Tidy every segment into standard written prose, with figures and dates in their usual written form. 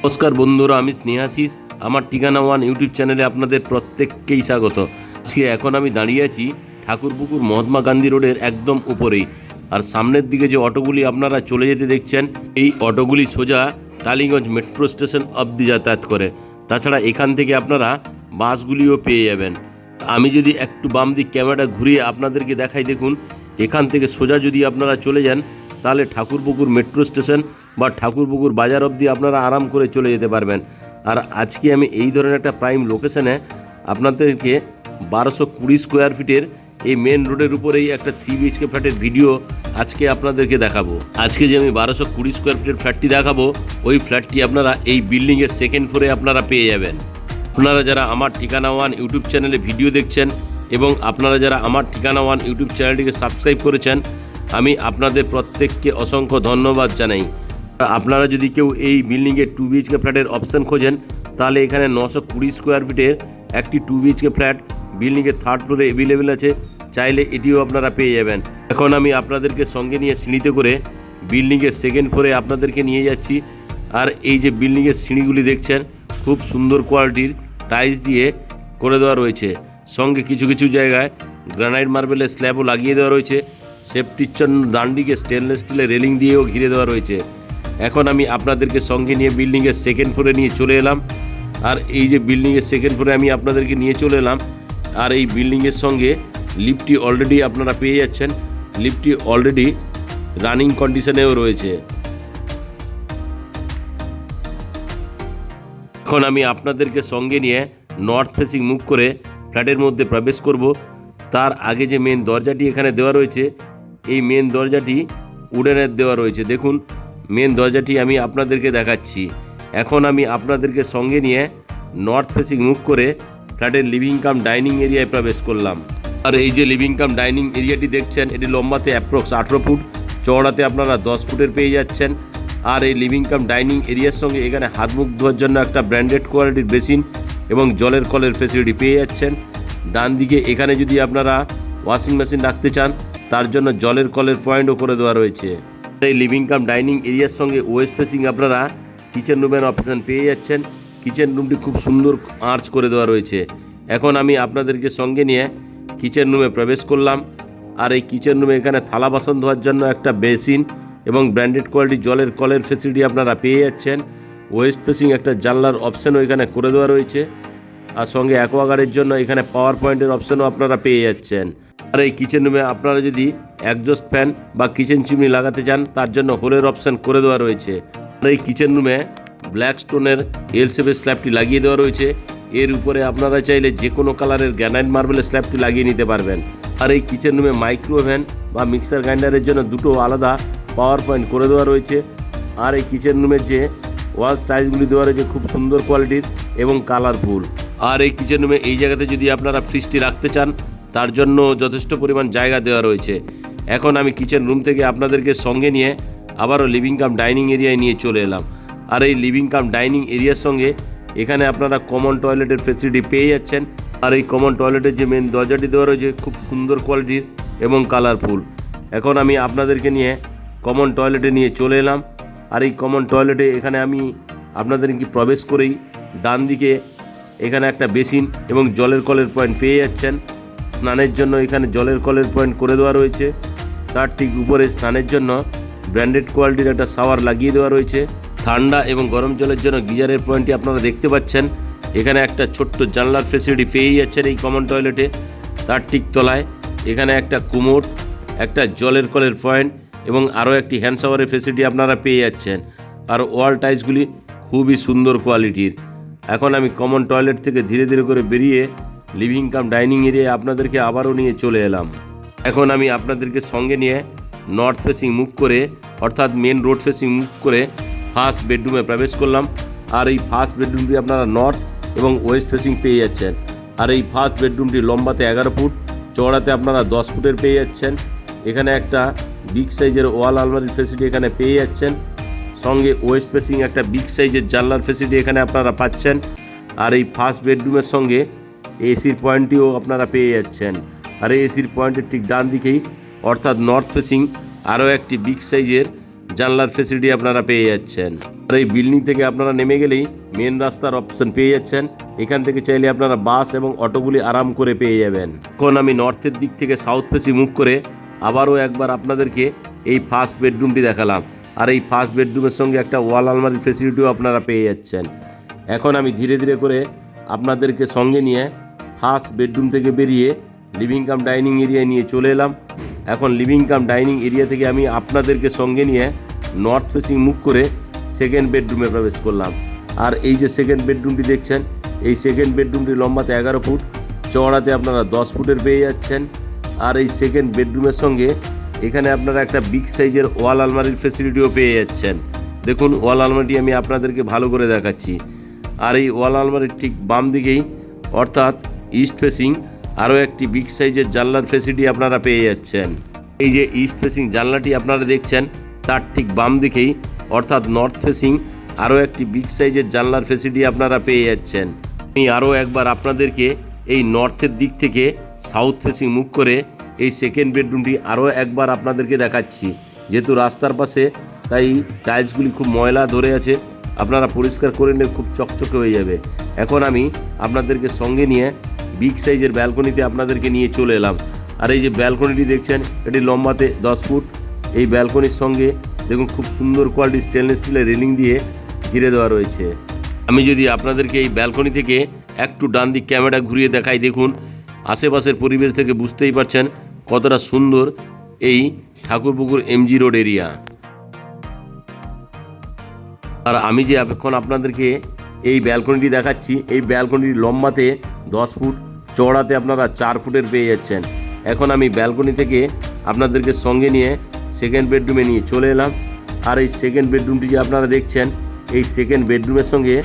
নমস্কার বন্ধুরা, আমি স্নেহাশিস। আমার ঠিকানা ওয়ান ইউটিউব চ্যানেলে আপনাদের প্রত্যেককেই স্বাগত। আজকে এখন আমি দাঁড়িয়ে আছি ঠাকুরপুকুর মহাত্মা গান্ধী রোডের একদম উপরেই। আর সামনের দিকে যে অটোগুলি আপনারা চলে যেতে দেখছেন, এই অটোগুলি সোজা টালিগঞ্জ মেট্রো স্টেশন অবধি যাতায়াত করে। তাছাড়া এখান থেকে আপনারা বাসগুলিও পেয়ে যাবেন। আমি যদি একটু বাম দিক ক্যামেরাটা ঘুরিয়ে আপনাদেরকে দেখাই, দেখুন এখান থেকে সোজা যদি আপনারা চলে যান তাহলে ঠাকুরপুকুর মেট্রো স্টেশন বা ঠাকুরপুকুর বাজার অবধি আপনারা আরাম করে চলে যেতে পারবেন। আর আজকে আমি এই ধরনের একটা প্রাইম লোকেশনে আপনাদেরকে 1220 স্কোয়ার ফিটের এই মেন রোডের উপরেই একটা 3 BHK ফ্ল্যাটের ভিডিও আজকে আপনাদেরকে দেখাবো। আজকে যে আমি 1220 স্কোয়ার ফিটের ফ্ল্যাটটি দেখাবো, ওই ফ্ল্যাটটি আপনারা এই বিল্ডিংয়ের সেকেন্ড ফ্লোরে আপনারা পেয়ে যাবেন। আপনারা যারা আমার ঠিকানা ওয়ান ইউটিউব চ্যানেলে ভিডিও দেখছেন এবং আপনারা যারা আমার ঠিকানা ওয়ান ইউটিউব চ্যানেলটিকে সাবস্ক্রাইব করেছেন, আমি আপনাদের প্রত্যেককে অসংখ্য ধন্যবাদ জানাই। আপনারা যদি কেউ এই বিল্ডিংয়ের 2 BHK ফ্ল্যাটের অপশান খোঁজেন, তাহলে এখানে 920 স্কোয়ার ফিটের একটি 2 BHK ফ্ল্যাট বিল্ডিংয়ের 3rd ফ্লোরে অ্যাভেলেবেল আছে। চাইলে এটিও আপনারা পেয়ে যাবেন। এখন আমি আপনাদেরকে সঙ্গে নিয়ে সিঁড়িতে করে বিল্ডিংয়ের সেকেন্ড ফ্লোরে আপনাদেরকে নিয়ে যাচ্ছি। আর এই যে বিল্ডিংয়ের সিঁড়িগুলি দেখছেন, খুব সুন্দর কোয়ালিটির টাইলস দিয়ে করে দেওয়া রয়েছে। সঙ্গে কিছু কিছু জায়গায় গ্রানাইট মার্বেলের স্ল্যাবও লাগিয়ে দেওয়া রয়েছে। সেফটির জন্য ডানদিকে স্টেনলেস স্টিলের রেলিং দিয়েও ঘিরে দেওয়া রয়েছে। এখন আমি আপনাদেরকে সঙ্গে নিয়ে বিল্ডিংয়ের সেকেন্ড ফ্লোরে নিয়ে চলে এলাম। আর এই যে বিল্ডিংয়ের সেকেন্ড ফ্লোরে আমি আপনাদেরকে নিয়ে চলে এলাম। আর এই বিল্ডিংয়ের সঙ্গে লিফটটি অলরেডি আপনারা পেয়ে যাচ্ছেন। লিফটটি অলরেডি রানিং কন্ডিশনেও রয়েছে। এখন আমি আপনাদেরকে সঙ্গে নিয়ে নর্থ ফেসিং মুভ করে ফ্ল্যাটের মধ্যে প্রবেশ করব। তার আগে যে মেন দরজাটি এখানে দেওয়া রয়েছে, এই মেন দরজাটি উডেনের দেওয়া রয়েছে। দেখুন মেন দরজাটি আমি আপনাদেরকে দেখাচ্ছি। এখন আমি আপনাদেরকে সঙ্গে নিয়ে নর্থ ফেসিং মুভ করে ফ্ল্যাটের লিভিং কাম ডাইনিং এরিয়ায় প্রবেশ করলাম। আর এই যে লিভিং কাম ডাইনিং এরিয়াটি দেখছেন, এটি লম্বাতে অ্যাপ্রক্স 18 ফুট, চওড়াতে আপনারা 10 ফুটের পেয়ে যাচ্ছেন। আর এই লিভিং কাম ডাইনিং এরিয়ার সঙ্গে এখানে হাত মুখ ধোয়ার জন্য একটা ব্র্যান্ডেড কোয়ালিটির বেসিন এবং জলের কলের ফেসিলিটি পেয়ে যাচ্ছেন। ডান দিকে এখানে যদি আপনারা ওয়াশিং মেশিন রাখতে চান, তার জন্য জলের কলের পয়েন্টও করে দেওয়া রয়েছে। এই লিভিং কাম ডাইনিং এরিয়ার সঙ্গে ওয়েস্ট ফেসিং আপনারা কিচেন রুমের অপশান পেয়ে যাচ্ছেন। কিচেন রুমটি খুব সুন্দর আর্চ করে দেওয়া রয়েছে। এখন আমি আপনাদেরকে সঙ্গে নিয়ে কিচেন রুমে প্রবেশ করলাম। আর এই কিচেন রুমে এখানে থালা বাসন ধোয়ার জন্য একটা বেসিন এবং ব্র্যান্ডেড কোয়ালিটি জলের কলের ফেসিলিটি আপনারা পেয়ে যাচ্ছেন। ওয়েস্ট ফেসিং একটা জানলার অপশানও এখানে করে দেওয়া রয়েছে। আর সঙ্গে অ্যাকোয়াগার্ডের জন্য এখানে পাওয়ার পয়েন্টের অপশানও আপনারা পেয়ে যাচ্ছেন। আর এই কিচেন রুমে আপনারা যদি একজস্ট ফ্যান বা কিচেন চিমনি লাগাতে চান, তার জন্য হোলের অপশান করে দেওয়া রয়েছে। আর এই কিচেন রুমে ব্ল্যাক স্টোনের এল শেপের স্ল্যাবটি লাগিয়ে দেওয়া রয়েছে। এর উপরে আপনারা চাইলে যে কোনো কালারের গ্রানাইট মার্বেলের স্ল্যাবটি লাগিয়ে নিতে পারবেন। আর এই কিচেন রুমে মাইক্রো ওভেন বা মিক্সার গ্রাইন্ডারের জন্য দুটো আলাদা পাওয়ার পয়েন্ট করে দেওয়া রয়েছে। আর এই কিচেন রুমের যে ওয়াল টাইলসগুলি দেওয়া রয়েছে খুব সুন্দর কোয়ালিটির এবং কালারফুল। আর এই কিচেন রুমে এই জায়গাতে যদি আপনারা ফ্রিজটি রাখতে চান, তার জন্য যথেষ্ট পরিমাণ জায়গা দেওয়া রয়েছে। এখন আমি কিচেন রুম থেকে আপনাদেরকে সঙ্গে নিয়ে আবারও লিভিং কাম ডাইনিং এরিয়ায় নিয়ে চলে এলাম। আর এই লিভিং কাম ডাইনিং এরিয়ার সঙ্গে এখানে আপনারা কমন টয়লেটের ফেসিলিটি পেয়ে যাচ্ছেন। আর এই কমন টয়লেটের যে মেন দরজাটি দেওয়া রয়েছে খুব সুন্দর কোয়ালিটির এবং কালারফুল। এখন আমি আপনাদেরকে নিয়ে কমন টয়লেটে নিয়ে চলে এলাম। আর এই কমন টয়লেটে এখানে আমি আপনাদেরকে প্রবেশ করেই ডান দিকে এখানে একটা বেসিন এবং জলের কলের পয়েন্ট পেয়ে যাচ্ছেন। স্নানের জন্য এখানে জলের কলের পয়েন্ট করে দেওয়া রয়েছে। তার ঠিক উপরে স্নানের জন্য ব্র্যান্ডেড কোয়ালিটির একটা শাওয়ার লাগিয়ে দেওয়া রয়েছে। ঠান্ডা এবং গরম জলের জন্য গিজারের পয়েন্টটি আপনারা দেখতে পাচ্ছেন। এখানে একটা ছোট্ট জানলার ফেসিলিটি পেয়ে যাচ্ছেন এই কমন টয়লেটে। তার ঠিক তলায় এখানে একটা কুমোড, একটা জলের কলের পয়েন্ট এবং আরও একটি হ্যান্ড শাওয়ারের ফেসিলিটি আপনারা পেয়ে যাচ্ছেন। আর ওয়াল টাইলসগুলি খুবই সুন্দর কোয়ালিটির। এখন আমি কমন টয়লেট থেকে ধীরে ধীরে করে বেরিয়ে লিভিং কাম ডাইনিং এরিয়ায় আপনাদেরকে আবারও নিয়ে চলে এলাম। এখন আমি আপনাদেরকে সঙ্গে নিয়ে নর্থ ফেসিং মুভ করে, অর্থাৎ মেন রোড ফেসিং মুভ করে ফার্স্ট বেডরুমে প্রবেশ করলাম। আর এই ফার্স্ট বেডরুমটি আপনারা নর্থ এবং ওয়েস্ট ফেসিং পেয়ে যাচ্ছেন। আর এই ফার্স্ট বেডরুমটি লম্বাতে 11 ফুট, চওড়াতে আপনারা 10 ফুটের পেয়ে যাচ্ছেন। এখানে একটা বিগ সাইজের ওয়াল আলমারির ফেসিলিটি এখানে পেয়ে যাচ্ছেন। সঙ্গে ওয়েস্ট ফেসিং একটা বিগ সাইজের জানলার ফেসিলিটি এখানে আপনারা পাচ্ছেন। আর এই ফার্স্ট বেডরুমের সঙ্গে এসির পয়েন্টটিও আপনারা পেয়ে যাচ্ছেন। আর এই এসির পয়েন্টের ঠিক ডান দিকেই অর্থাৎ নর্থ ফেসিং আরও একটি বিগ সাইজের জানলার ফেসিলিটি আপনারা পেয়ে যাচ্ছেন। আর এই বিল্ডিং থেকে আপনারা নেমে গেলেই মেন রাস্তার অপশন পেয়ে যাচ্ছেন। এখান থেকে চাইলে আপনারা বাস এবং অটোগুলি আরাম করে পেয়ে যাবেন। এখন আমি নর্থের দিক থেকে সাউথ ফেসিং মুভ করে আবারও একবার আপনাদেরকে এই ফার্স্ট বেডরুমটি দেখালাম। আর এই ফার্স্ট বেডরুমের সঙ্গে একটা ওয়াল আলমারির ফেসিলিটিও আপনারা পেয়ে যাচ্ছেন। এখন আমি ধীরে ধীরে করে আপনাদেরকে সঙ্গে নিয়ে ফার্স্ট বেডরুম থেকে বেরিয়ে লিভিং কাম ডাইনিং এরিয়ায় নিয়ে চলে এলাম। এখন লিভিং কাম ডাইনিং এরিয়া থেকে আমি আপনাদেরকে সঙ্গে নিয়ে নর্থ ফেসিং মুভ করে সেকেন্ড বেডরুমে প্রবেশ করলাম। আর এই যে সেকেন্ড বেডরুমটি দেখছেন, এই সেকেন্ড বেডরুমটি লম্বাতে 11 ফুট, চওড়াতে আপনারা 10 ফুটের পেয়ে যাচ্ছেন। আর এই সেকেন্ড বেডরুমের সঙ্গে এখানে আপনারা একটা বিগ সাইজের ওয়াল আলমারির ফেসিলিটিও পেয়ে যাচ্ছেন। দেখুন ওয়াল আলমারিটি আমি আপনাদেরকে ভালো করে দেখাচ্ছি। আর এই ওয়াল আলমারির ঠিক বাম দিকেই অর্থাৎ ইস্ট ফেসিং আরও একটি বিগ সাইজের জানলার ফেসিলিটি আপনারা পেয়ে যাচ্ছেন। এই যে ইস্ট ফেসিং জানলাটি আপনারা দেখছেন তার ঠিক বাম দিকেই অর্থাৎ নর্থ ফেসিং আরও একটি বিগ সাইজের জানলার ফেসিলিটি আপনারা পেয়ে যাচ্ছেন। আমি আরও একবার আপনাদেরকে এই নর্থের দিক থেকে সাউথ ফেসিং মুভ করে এই সেকেন্ড বেডরুমটি আরও একবার আপনাদেরকে দেখাচ্ছি। যেহেতু রাস্তার পাশে তাই টাইলসগুলি খুব ময়লা ধরে আছে, আপনারা পরিষ্কার করে নিলে খুব চকচকে হয়ে যাবে। এখন আমি আপনাদেরকে সঙ্গে নিয়ে বিগ সাইজের ব্যালকনিতে আপনাদেরকে নিয়ে চলে এলাম। আর এই যে ব্যালকনিটি দেখছেন এটি লম্বাতে 10 ফুট। এই ব্যালকনির সঙ্গে দেখুন খুব সুন্দর কোয়ালিটির স্টেনলেস স্টিলের রেলিং দিয়ে ঘিরে দেওয়া রয়েছে। আমি যদি আপনাদেরকে এই ব্যালকনি থেকে একটু ডান দিক ক্যামেরা ঘুরিয়ে দেখাই, দেখুন আশেপাশের পরিবেশ থেকে বুঝতেই পারছেন কতটা সুন্দর এই ঠাকুরপুকুর এমজি রোড এরিয়া। আর আমি যে এখন আপনাদেরকে এই ব্যালকনিটি দেখাচ্ছি, এই ব্যালকনির লম্বাতে 10 ফুট, চওড়াতে আপনারা 4 ফুটের পেয়ে যাচ্ছেন। এখন আমি ব্যালকনি থেকে আপনাদেরকে সঙ্গে নিয়ে সেকেন্ড বেডরুমে নিয়ে চলে এলাম। আর এই সেকেন্ড বেডরুমটি যে আপনারা দেখছেন, এই সেকেন্ড বেডরুমের সঙ্গে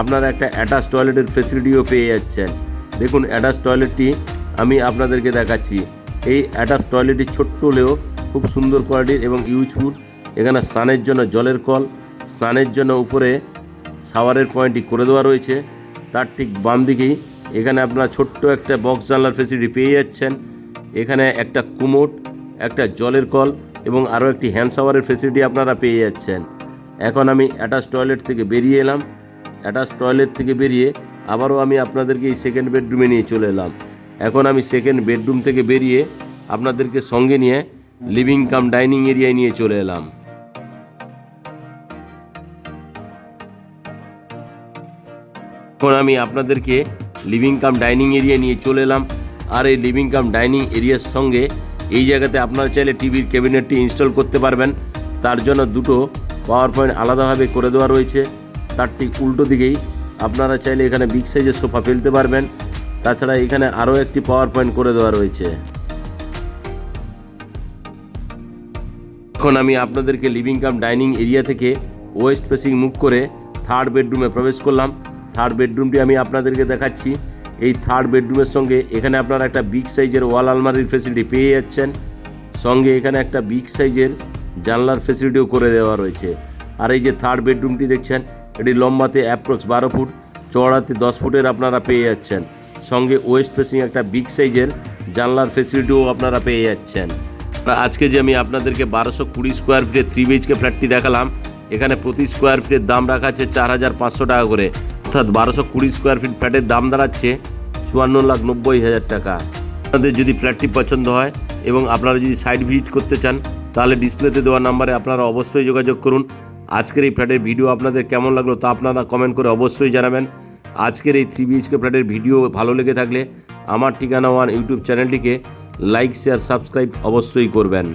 আপনারা একটা অ্যাটাচ টয়লেটের ফেসিলিটিও পেয়ে যাচ্ছেন। দেখুন অ্যাটাচ টয়লেটটি আমি আপনাদেরকে দেখাচ্ছি। এই অ্যাটাচ টয়লেটটি ছোট্ট হলেও খুব সুন্দর কোয়ালিটির এবং ইউজফুল। এখানে স্নানের জন্য জলের কল, স্নানের জন্য উপরে শাওয়ারের পয়েন্টটি করে দেওয়া রয়েছে। তার ঠিক বাম দিকেই এখানে আপনারা ছোট্ট একটা বক্স জানলার ফেসিলিটি পেয়ে যাচ্ছেন। এখানে একটা কুমোড, একটা জলের কল এবং আরও একটি হ্যান্ড শাওয়ারের ফেসিলিটি আপনারা পেয়ে যাচ্ছেন। এখন আমি অ্যাটাচ টয়লেট থেকে বেরিয়ে এলাম। অ্যাটাচ টয়লেট থেকে বেরিয়ে আবারও আমি আপনাদেরকে এই সেকেন্ড বেডরুমে নিয়ে চলে এলাম। এখন আমি সেকেন্ড বেডরুম থেকে বেরিয়ে আপনাদেরকে সঙ্গে নিয়ে লিভিং কাম ডাইনিং এরিয়ায় নিয়ে চলে এলাম। এখন আমি আপনাদেরকে লিভিং কাম ডাইনিং এরিয়ায় নিয়ে চলে এলাম। আর এই লিভিং কাম ডাইনিং এরিয়ার সঙ্গে এই জায়গাতে আপনারা চাইলে টিভির ক্যাবিনেটটি ইনস্টল করতে পারবেন। তার জন্য দুটো পাওয়ার পয়েন্ট আলাদাভাবে করে দেওয়া রয়েছে। তার ঠিক উল্টো দিকেই আপনারা চাইলে এখানে বিগ সাইজের সোফা ফেলতে পারবেন। তাছাড়া এখানে আরও একটি পাওয়ার পয়েন্ট করে দেওয়া রয়েছে। এখন আমি আপনাদেরকে লিভিং কাম ডাইনিং এরিয়া থেকে ওয়েস্ট ফেসিং মুভ করে থার্ড বেডরুমে প্রবেশ করলাম। থার্ড বেডরুমটি আমি আপনাদেরকে দেখাচ্ছি। এই থার্ড বেডরুমের সঙ্গে এখানে আপনারা একটা বিগ সাইজের ওয়াল আলমারির ফেসিলিটি পেয়ে যাচ্ছেন। সঙ্গে এখানে একটা বিগ সাইজের জানলার ফেসিলিটিও করে দেওয়া রয়েছে। আর এই যে থার্ড বেডরুমটি দেখছেন এটি লম্বাতে অ্যাপ্রক্স 12 ফুট, চওড়াতে 10 ফুটের আপনারা পেয়ে যাচ্ছেন। সঙ্গে ওয়েস্ট ফেসিং একটা বিগ সাইজের জানলার ফেসিলিটিও আপনারা পেয়ে যাচ্ছেন। আজকে যে আমি আপনাদেরকে 1220 স্কোয়ার ফিটের 3 BHK ফ্ল্যাটটি দেখালাম, এখানে প্রতি স্কোয়ার ফিটের দাম রাখা আছে 4,500 টাকা করে। অর্থাৎ 1220 স্কোয়ার ফিট ফ্ল্যাটের দাম দাঁড়াচ্ছে 54,90,000 টাকা। আপনাদের যদি ফ্ল্যাটটি পছন্দ হয় এবং আপনারা যদি সাইট ভিজিট করতে চান তাহলে ডিসপ্লেতে দেওয়া নাম্বারে আপনারা অবশ্যই যোগাযোগ করুন। আজকের এই ফ্ল্যাটের ভিডিও আপনাদের কেমন লাগলো তা আপনারা কমেন্ট করে অবশ্যই জানাবেন। আজকের এই 3 BHK ফ্ল্যাটের ভিডিও ভালো লেগে থাকলে আমার ঠিকানা ওয়ান ইউটিউব চ্যানেলটিকে লাইক, শেয়ার, সাবস্ক্রাইব অবশ্যই করবেন।